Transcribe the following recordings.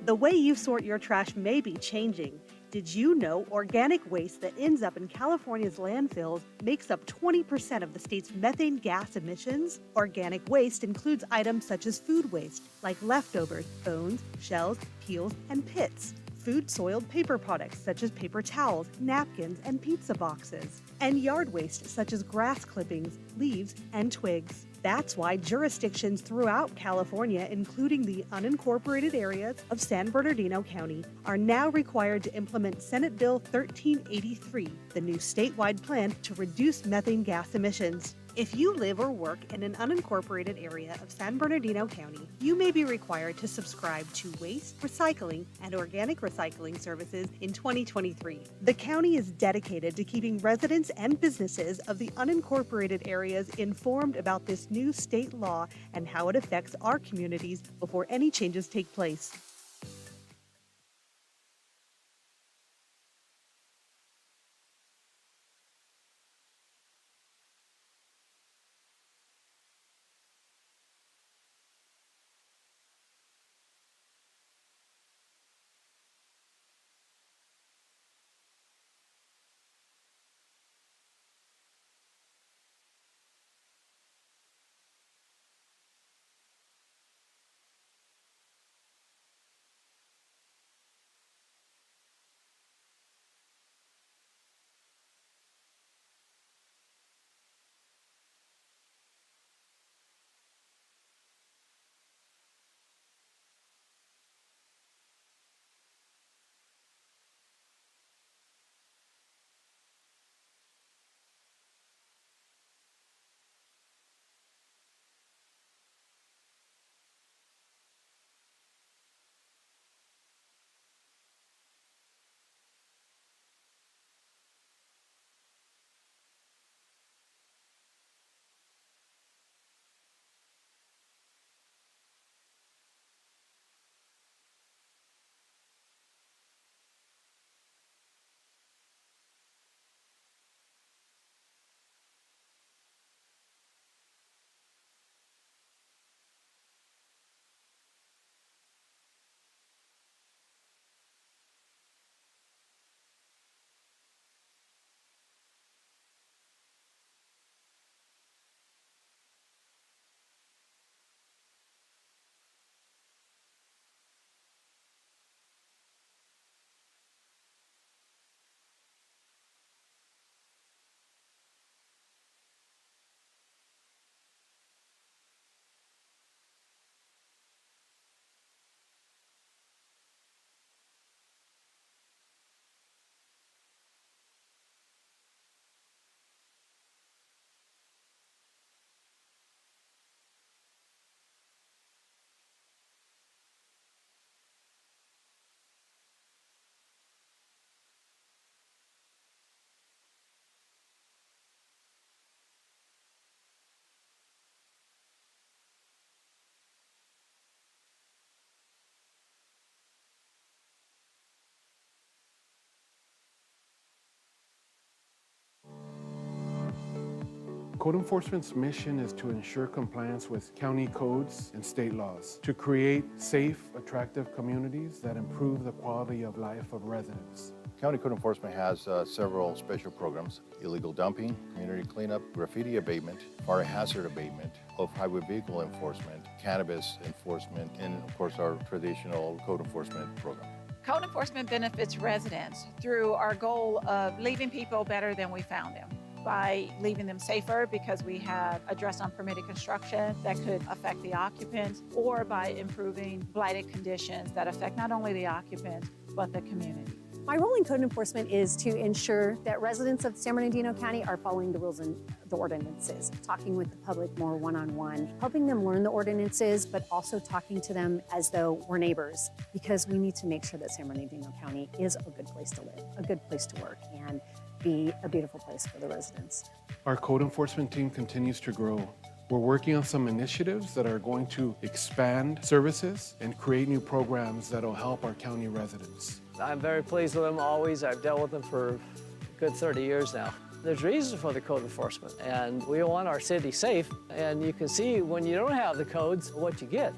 The way you sort your trash may be changing. Did you know organic waste that ends up in California's landfills makes up 20% of the state's methane gas emissions? Organic waste includes items such as food waste, like leftovers, bones, shells, peels, and pits. Food soiled paper products such as paper towels, napkins, and pizza boxes. And yard waste such as grass clippings, leaves, and twigs. That's why jurisdictions throughout California, including the unincorporated areas of San Bernardino County, are now required to implement Senate Bill 1383, the new statewide plan to reduce methane gas emissions. If you live or work in an unincorporated area of San Bernardino County, you may be required to subscribe to waste, recycling, and organic recycling services in 2023. The county is dedicated to keeping residents and businesses of the unincorporated areas informed about this new state law and how it affects our communities before any changes take place. Code enforcement's mission is to ensure compliance with county codes and state laws, to create safe, attractive communities that improve the quality of life of residents. County Code Enforcement has several special programs: illegal dumping, community cleanup, graffiti abatement, fire hazard abatement, off-highway vehicle enforcement, cannabis enforcement, and of course our traditional code enforcement program. Code enforcement benefits residents through our goal of leaving people better than we found them, by leaving them safer because we have addressed unpermitted construction that could affect the occupants, or by improving blighted conditions that affect not only the occupants, but the community. My role in code enforcement is to ensure that residents of San Bernardino County are following the rules and the ordinances, talking with the public more one-on-one, helping them learn the ordinances, but also talking to them as though we're neighbors, because we need to make sure that San Bernardino County is a good place to live, a good place to work, and be a beautiful place for the residents. Our code enforcement team continues to grow. We're working on some initiatives that are going to expand services and create new programs that'll help our county residents. I'm very pleased with them always. I've dealt with them for a good 30 years now. There's reasons for the code enforcement, and we want our city safe, and you can see when you don't have the codes what you get.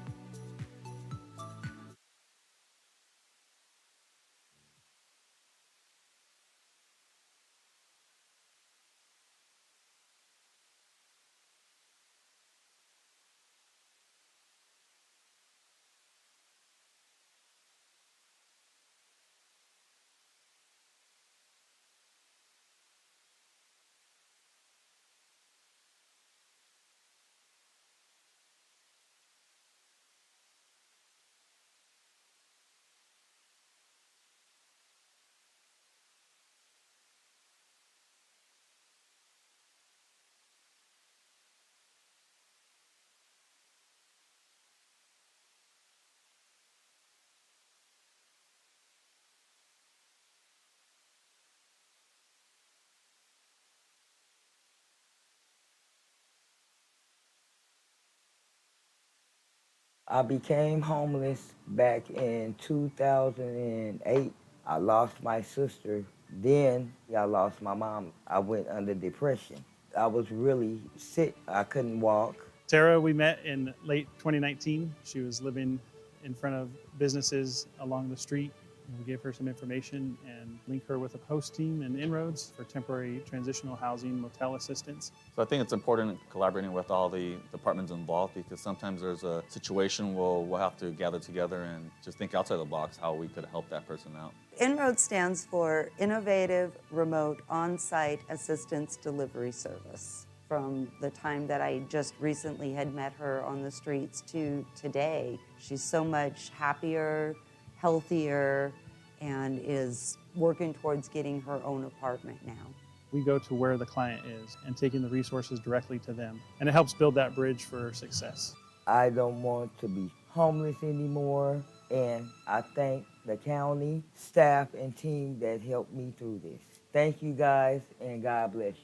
I became homeless back in 2008. I lost my sister. Then I lost my mom. I went under depression. I was really sick. I couldn't walk. Tara, we met in late 2019. She was living in front of businesses along the street. We gave her some information and linked her with a host team and inroads for temporary transitional housing motel assistance. So I think it's important collaborating with all the departments involved, because sometimes there's a situation where we'll have to gather together and just think outside the box how we could help that person out. Inroad stands for Innovative Remote On-Site Assistance Delivery Service. From the time that I just recently had met her on the streets to today, she's so much happier, healthier, and is working towards getting her own apartment now. We go to where the client is and taking the resources directly to them. And it helps build that bridge for success. I don't want to be homeless anymore, and I thank the county staff and team that helped me through this. Thank you guys, and God bless you.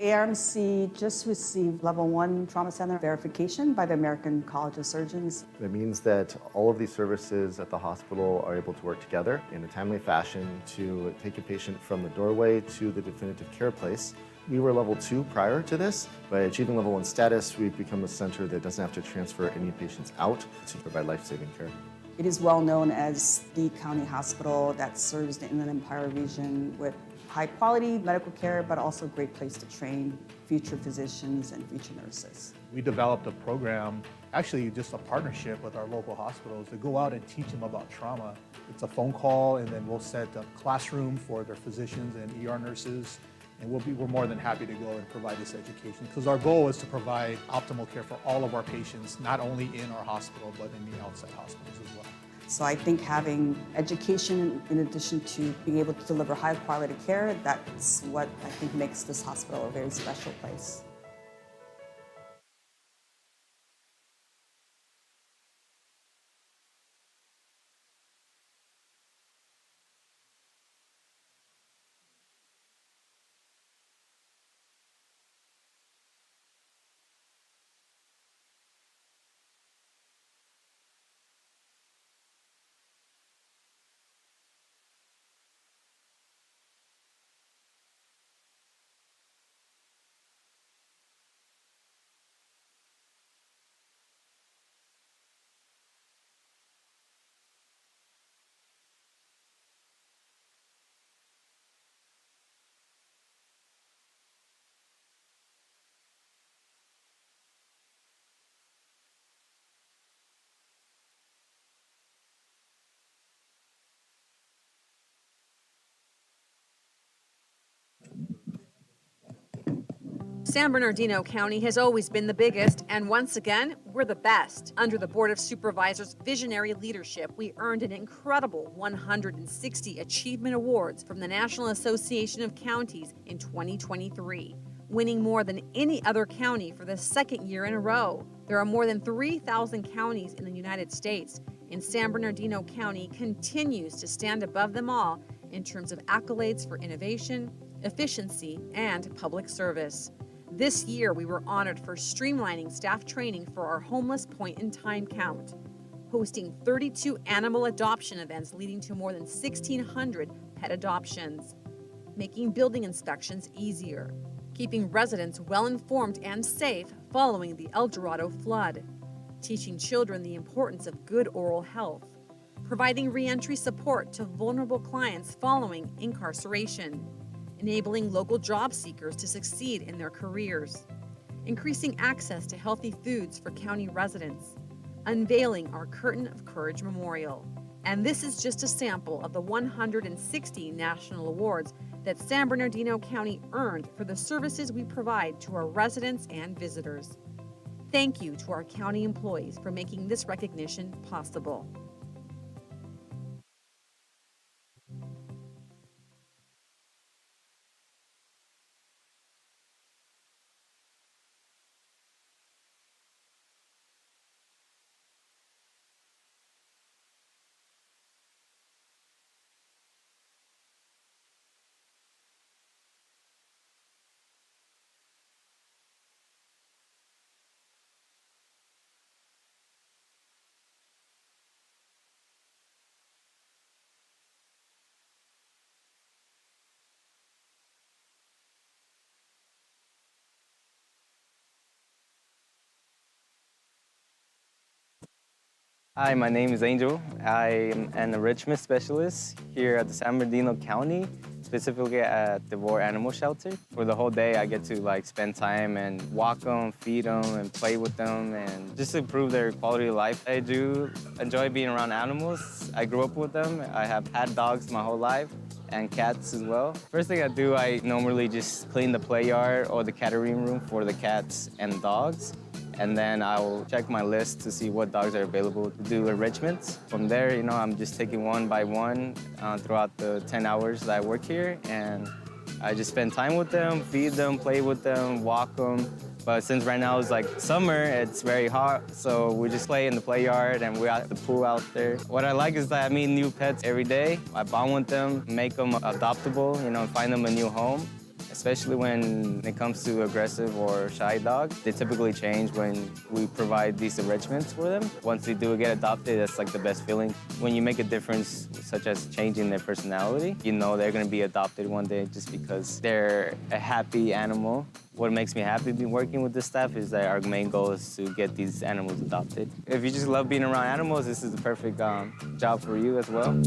ARMC just received Level 1 Trauma Center verification by the American College of Surgeons. It means that all of these services at the hospital are able to work together in a timely fashion to take a patient from the doorway to the definitive care place. We were Level 2 prior to this. By achieving Level 1 status, we've become a center that doesn't have to transfer any patients out to provide life-saving care. It is well known as the county hospital that serves the Inland Empire region with high-quality medical care, but also a great place to train future physicians and future nurses. We developed a program, actually just a partnership with our local hospitals to go out and teach them about trauma. It's a phone call, and then we'll set a classroom for their physicians and ER nurses, and we're more than happy to go and provide this education, because our goal is to provide optimal care for all of our patients, not only in our hospital, but in the outside hospitals as well. So I think having education in addition to being able to deliver high quality care, that's what I think makes this hospital a very special place. San Bernardino County has always been the biggest, and once again, we're the best. Under the Board of Supervisors' visionary leadership, we earned an incredible 160 Achievement Awards from the National Association of Counties in 2023, winning more than any other county for the second year in a row. There are more than 3,000 counties in the United States, and San Bernardino County continues to stand above them all in terms of accolades for innovation, efficiency, and public service. This year, we were honored for streamlining staff training for our homeless point-in-time count, hosting 32 animal adoption events leading to more than 1,600 pet adoptions, making building inspections easier, keeping residents well-informed and safe following the El Dorado flood, teaching children the importance of good oral health, providing reentry support to vulnerable clients following incarceration, enabling local job seekers to succeed in their careers, increasing access to healthy foods for county residents, unveiling our Curtain of Courage Memorial. And this is just a sample of the 160 national awards that San Bernardino County earned for the services we provide to our residents and visitors. Thank you to our county employees for making this recognition possible. Hi, my name is Angel. I am an enrichment specialist here at the San Bernardino County, specifically at the War Animal Shelter. For the whole day, I get to spend time and walk them, feed them, and play with them, and just improve their quality of life. I do enjoy being around animals. I grew up with them. I have had dogs my whole life, and cats as well. First thing I do, I normally just clean the play yard or the catering room for the cats and dogs. And then I'll check my list to see what dogs are available to do enrichments. From there, I'm just taking one by one throughout the 10 hours that I work here. And I just spend time with them, feed them, play with them, walk them. But since right now it's summer, it's very hot, so we just play in the play yard and we're at the pool out there. What I like is that I meet new pets every day. I bond with them, make them adoptable, find them a new home. Especially when it comes to aggressive or shy dogs. They typically change when we provide these enrichments for them. Once they do get adopted, that's the best feeling. When you make a difference, such as changing their personality, they're gonna be adopted one day just because they're a happy animal. What makes me happy being working with this staff is that our main goal is to get these animals adopted. If you just love being around animals, this is the perfect job for you as well.